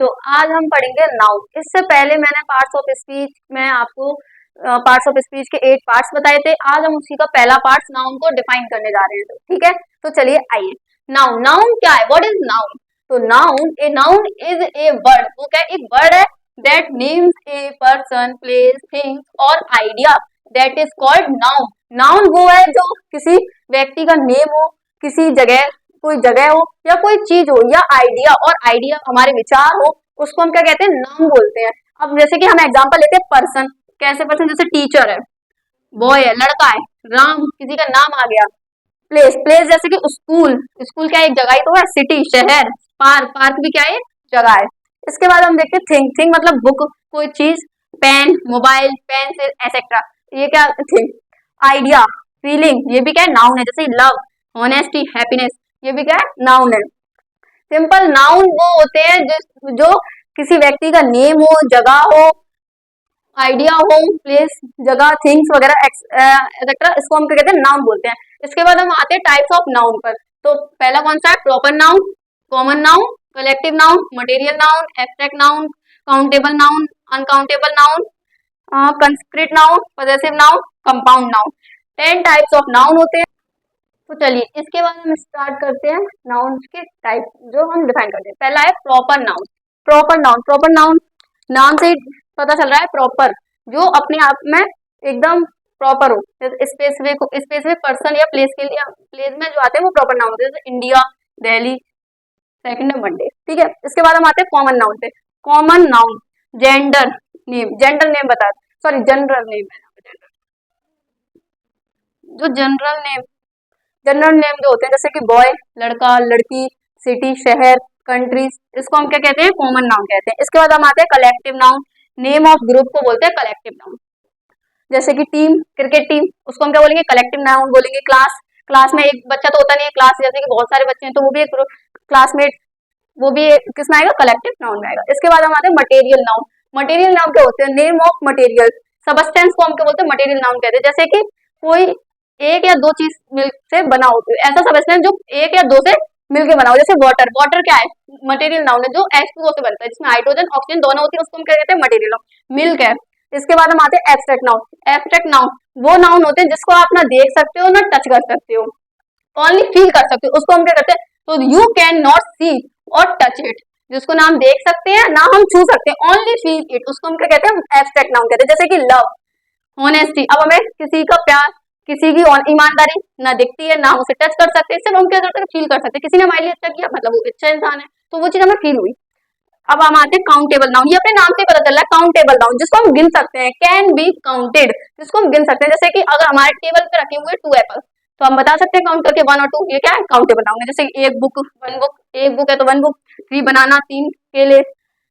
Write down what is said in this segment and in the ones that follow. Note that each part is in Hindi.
तो आज हम पढ़ेंगे नाउन। इससे पहले मैंने पार्ट्स ऑफ स्पीच में आपको पार्ट्स ऑफ स्पीच के 8 पार्ट्स बताए थे। आज हम उसी का पहला पार्ट नाउन को डिफाइन करने जा रहे हैं। तो ठीक है, तो चलिए आइए। नाउन, नाउन क्या है? What is noun? तो नाउन इज ए वर्ड। वो क्या है? एक वर्ड है that names a person, place, things और idea, that is called noun. Noun वो है जो किसी व्यक्ति का नेम हो, किसी जगह, कोई जगह हो या कोई चीज हो या आइडिया, और आइडिया हमारे विचार हो, उसको हम क्या कहते हैं? नाउन बोलते हैं। अब जैसे कि हम एग्जांपल लेते हैं पर्सन। कैसे पर्सन? जैसे टीचर है, बॉय है, लड़का है, राम, किसी का नाम आ गया। प्लेस, प्लेस जैसे कि स्कूल, स्कूल क्या एक जगह ही तो है। सिटी, शहर, पार्क, पार्क भी क्या है? जगह है। इसके बाद हम देखते हैं थिंग। थिंग मतलब बुक, कोई चीज, पेन, मोबाइल, पेंसिल, एसेट्रा, ये क्या? थिंग। आइडिया, फीलिंग, ये भी क्या है? नाउन है। जैसे लव, ऑनेस्टी, हैप्पीनेस, ये भी क्या है? नाउन है। सिंपल नाउन वो होते हैं जो किसी व्यक्ति का नेम हो, जगह हो, आइडिया हो, प्लेस, जगह, थिंग्स वगैरह एक्सेट्रा, इसको हम क्या कहते हैं? नाउन बोलते हैं। इसके बाद हम आते हैं टाइप्स ऑफ नाउन पर। तो पहला कौन सा है? Proper noun, common noun, collective noun, material noun, abstract noun, countable noun, uncountable noun, concrete noun, possessive noun, compound noun. 10 types of noun होते हैं। तो चलिए इसके बाद हम स्टार्ट करते हैं नाउन के टाइप जो हम डिफाइन करते हैं। पहला है proper noun. Proper noun, proper noun नाम से ही पता चल रहा है, प्रॉपर, जो अपने आप में एकदम प्रॉपर हो। स्पेसिफिक, स्पेसिफिक पर्सन या प्लेस के लिए, प्लेस में जो आते हैं वो प्रॉपर नाउन होते हैं। जैसे इंडिया, दिल्ली, सेकंड है मंडे। ठीक है, इसके बाद हम आते हैं कॉमन नाउन पे। Common noun, gender name, gender name बता, सॉरी जनरल नेम है, जो जनरल नेम, जनरल नेम जो होते हैं जैसे कि बॉय, लड़का, लड़की, सिटी, शहर, कंट्रीज, इसको हम क्या कहते हैं? कॉमन नाउन कहते हैं। इसके बाद हम आते हैं collective noun. Name of group को बोलते हैं कलेक्टिव नाउन। जैसे कि टीम, क्रिकेट टीम, उसको हम क्या बोलेंगे? कलेक्टिव नाउन बोलेंगे। क्लास, क्लास में एक बच्चा तो होता नहीं है, क्लास जैसे कि बहुत सारे बच्चे हैं तो वो भी एक क्लासमेट, वो भी किसमें आएगा? कलेक्टिव नाउन में आएगा। इसके बाद हम आते हैं मटेरियल नाउन। मटेरियल नाउन क्या होते हैं? नेम ऑफ मटेरियल, सबस्टेंस को हम क्या बोलते हैं? मटेरियल नाउन कहते हैं। जैसे कि कोई एक या दो चीज मिल से बना होती है, ऐसा सबस्टेंस जो एक या दो से मिलके बना हो। जैसे वाटर, वाटर क्या है? मटेरियल नाउन है, जो H2O से बनता है, जिसमें हाइड्रोजन ऑक्सीजन दोनों होती है, उसको हम क्या कहते हैं? Material noun. मिल्क है। इसके बाद हम आते हैं एब्स्ट्रैक्ट नाउन। एब्स्ट्रैक्ट नाउन वो नाउन होते हैं जिसको आप ना देख सकते हो ना टच कर सकते हो, ओनली फील कर सकते हो, उसको हम क्या करते हैं? तो यू कैन नॉट सी और टच इट, जिसको ना हम देख सकते हैं ना हम छू सकते हैं, ओनली फील इट, उसको हम क्या कहते हैं? एब्स्ट्रैक्ट नाउन कहते हैं। जैसे कि लव, ऑनेस्टी, अब हमें किसी का प्यार, किसी की ईमानदारी ना दिखती है, ना हम उसे टच कर सकते हैं, सिर्फ हम क्या करते हैं? फील कर सकते हैं। किसी ने हमारे लिए अच्छा किया, मतलब वो अच्छा इंसान है, तो वो चीज हमें फील हुई। अब हम आते हैं काउंटेबल नाउन। ये अपने नाम से पता चल रहा है, काउंटेबल नाउन, जिसको हम गिन सकते हैं, कैन बी काउंटेड, जिसको हम गिन सकते हैं। जैसे कि अगर हमारे टेबल पे रखे हुए 2 एप्पल, तो हम बता सकते हैं काउंट करके 1 और 2, ये क्या है? काउंटेबल नाउन है। जैसे एक बुक, 1 बुक, एक बुक है तो 1 बुक, 3 बनाना, 3 केले।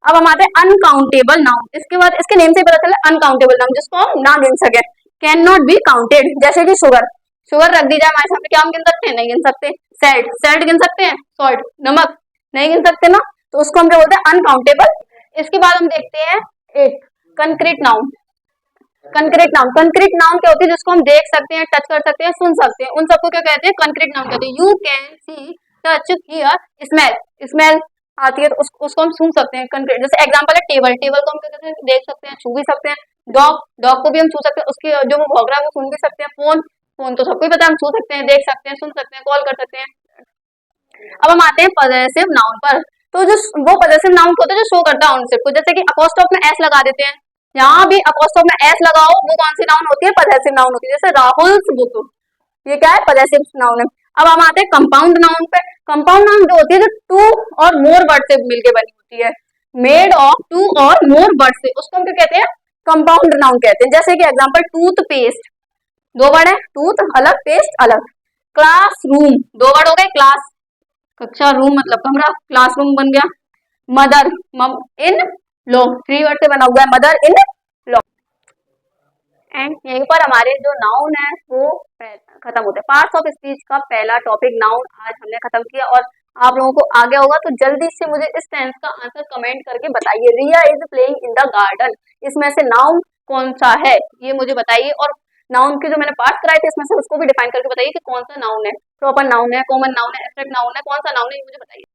अब हम आते हैं अनकाउंटेबल नाउन। इसके बाद इसके नेम से पता चला अनकाउंटेबल नाउन, जिसको हम ना गिन सके, कैन नॉट बी काउंटेड। जैसे कि शुगर, शुगर रख दी जाए हमारे सामने, क्या हम गिन सकते हैं? नहीं गिन सकते। सैल्ट, सैल्ट गिन सकते हैं? सॉल्ट, नमक, नहीं गिन सकते ना, तो उसको हम क्या बोलते हैं? अनकाउंटेबल। इसके बाद हम देखते हैं एक concrete noun. Concrete noun, concrete noun क्या होती है? जिसको हम देख सकते हैं, टच कर सकते हैं, सुन सकते हैं, उन सबको क्या कहते हैं? कंक्रीट नाउन कहते हैं। You can see, touch, here, smell, smell आती है तो उसको हम सुन सकते हैं, कंक्रीट। जैसे एग्जांपल है टेबल, टेबल को हम क्या कहते हैं? देख सकते हैं, छू भी सकते हैं। डॉग, डॉग को भी हम छू सकते हैं, उसकी जो वो भौंक रहा है वो सुन भी सकते हैं। फोन, फोन तो सबको ही पता है, हम छू सकते हैं, देख सकते हैं, सुन सकते हैं, कॉल कर सकते हैं। अब हम आते हैं पॉजेसिव नाउन पर। तो जो वो पॉजेसिव नाउन होता है जो शो करता है ओनरशिप को, जैसे कि अपोस्ट्रोफ में एस लगा देते हैं, यहाँ भी अपोस्ट्रोफ में एस लगाओ, वो कौन सी नाउन होती है? पॉजेसिव नाउन होती है। जैसे राहुल्स बुक, ये क्या है? पॉजेसिव नाउन है। अब हम आते हैं कंपाउंड नाउन पे। कंपाउंड नाउन जो होती है जो 2 और मोर वर्ड से मिलके बनी होती है, मेड ऑफ 2 और मोर वर्ड से, उसको हम क्या कहते हैं? कंपाउंड नाउन कहते हैं। जैसे कि एग्जांपल टूथ पेस्ट, 2 वर्ड है, टूथ अलग, पेस्ट अलग। क्लासरूम, 2 वर्ड हो गए, क्लास कक्षा, रूम मतलब कमरा, क्लासरूम बन गया। मदर, इन लॉ, 3 वर्ड से बना हुआ है, मदर इन लॉ। एंड यहीं पर हमारे जो नाउन है वो खत्म होते हैं। पार्ट्स ऑफ स्पीच का पहला टॉपिक नाउन आज हमने खत्म किया, और आप लोगों को आ गया होगा, तो जल्दी से मुझे इस टेंस का आंसर कमेंट करके बताइए। Riya is playing in the garden, इसमें से नाउन कौन सा है ये मुझे बताइए, और नाउन के जो मैंने पार्ट कराए थे इसमें से उसको भी डिफाइन करके बताइए कि कौन सा नाउन है, प्रॉपर नाउन है, कॉमन नाउन है, एब्स्ट्रैक्ट नाउन है, कौन सा नाउन है ये मुझे बताइए।